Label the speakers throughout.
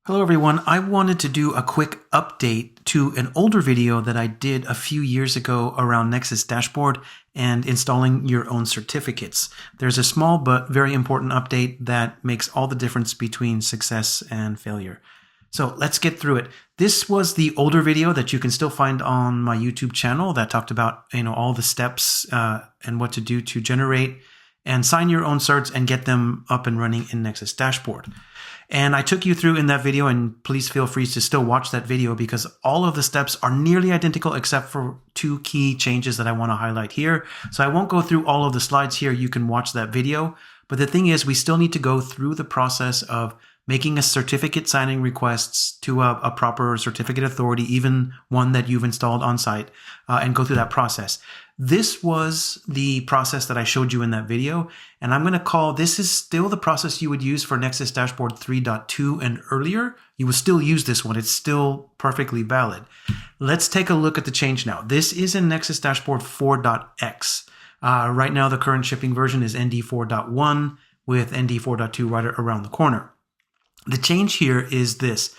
Speaker 1: Hello everyone, I wanted to do a quick update to an older video that I did a few years ago around Nexus Dashboard and installing your own certificates. There's a small but very important update that makes all the difference between success and failure. So let's get through it. This was the older video that you can still find on my YouTube channel that talked about all the steps and what to do to generate and sign your own certs and get them up and running in Nexus Dashboard. And I took you through in that video, and please feel free to still watch that video because all of the steps are nearly identical except for two key changes that I want to highlight here. So I won't go through all of the slides here. You can watch that video. But the thing is, we still need to go through the process of making a certificate signing requests to a proper certificate authority, even one that you've installed on site, and go through that process. This was the process that I showed you in that video, and I'm going to call this is still the process you would use for Nexus Dashboard 3.2 and earlier. You would still use this one. It's still perfectly valid. Let's take a look at the change now. This is in Nexus Dashboard 4.x. Right now, the current shipping version is ND 4.1 with ND 4.2 right around the corner. The change here is this.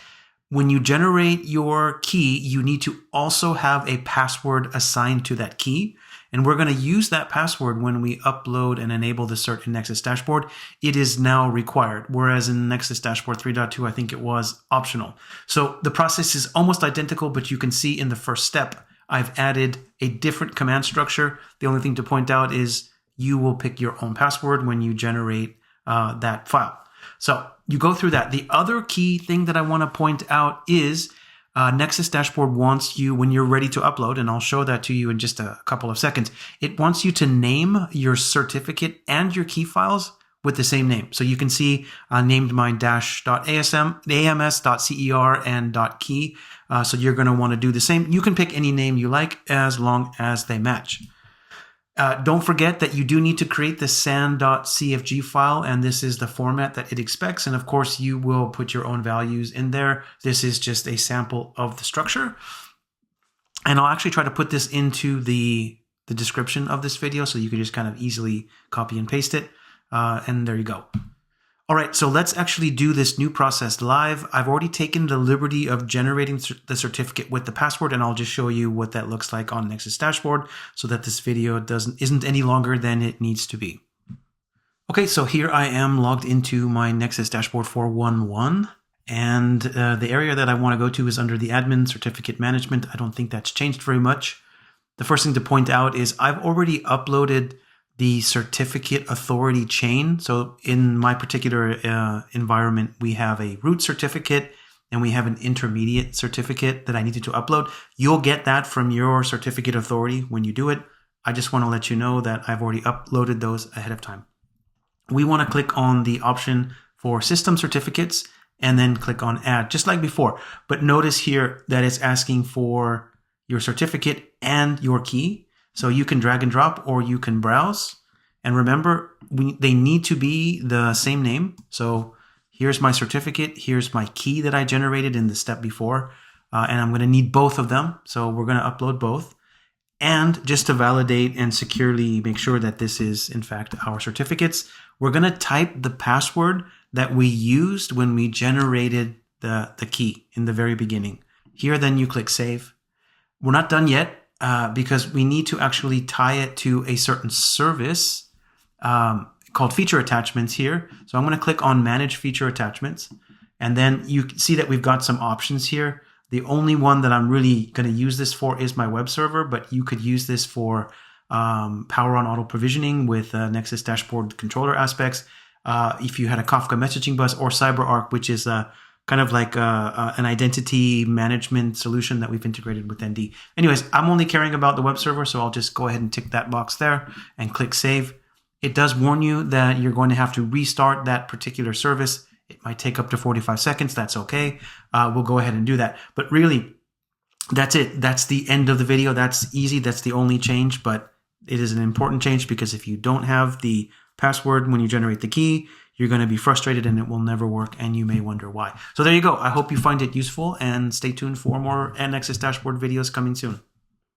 Speaker 1: When you generate your key, you need to also have a password assigned to that key. And we're going to use that password when we upload and enable the cert in Nexus Dashboard. It is now required, whereas in Nexus Dashboard 3.2, I think it was optional. So the process is almost identical, but you can see in the first step, I've added a different command structure. The only thing to point out is you will pick your own password when you generate that file. So you go through that. The other key thing that I want to point out is Nexus Dashboard wants you, when you're ready to upload, and I'll show that to you in just a couple of seconds, it wants you to name your certificate and your key files with the same name. So you can see named mine -.ams.cer and .key. So you're going to want to do the same. You can pick any name you like as long as they match. Don't forget that you do need to create the san.cfg file, and this is the format that it expects. And of course, you will put your own values in there. This is just a sample of the structure. And I'll actually try to put this into the description of this video so you can just kind of easily copy and paste it. And there you go. All right, so let's actually do this new process live. I've already taken the liberty of generating the certificate with the password, and I'll just show you what that looks like on Nexus Dashboard so that this video isn't any longer than it needs to be. Okay, so here I am logged into my Nexus Dashboard 4.1.1, and the area that I want to go to is under the admin certificate management. I don't think that's changed very much. The first thing to point out is I've already uploaded the certificate authority chain. So in my particular environment, we have a root certificate and we have an intermediate certificate that I needed to upload. You'll get that from your certificate authority when you do it. I just want to let you know that I've already uploaded those ahead of time. We want to click on the option for system certificates and then click on add, just like before. But notice here that it's asking for your certificate and your key. So you can drag and drop or you can browse. And remember, they need to be the same name. So here's my certificate. Here's my key that I generated in the step before. And I'm going to need both of them. So we're going to upload both. And just to validate and securely make sure that this is, in fact, our certificates, we're going to type the password that we used when we generated the key in the very beginning. Here, then you click Save. We're not done yet. Because we need to actually tie it to a certain service called feature attachments here. So I'm going to click on manage feature attachments. And then you see that we've got some options here. The only one that I'm really going to use this for is my web server, but you could use this for power on auto provisioning with Nexus Dashboard controller aspects. If you had a Kafka messaging bus or CyberArk, which is kind of like an identity management solution that we've integrated with ND. Anyways, I'm only caring about the web server, so I'll just go ahead and tick that box there and click Save. It does warn you that you're going to have to restart that particular service. It might take up to 45 seconds. That's okay. We'll go ahead and do that. But really, that's it. That's the end of the video. That's easy. That's the only change, but it is an important change because if you don't have the password when you generate the key, you're going to be frustrated and it will never work, and you may wonder why. So there you go. I hope you find it useful, and stay tuned for more Nexus Dashboard videos coming soon.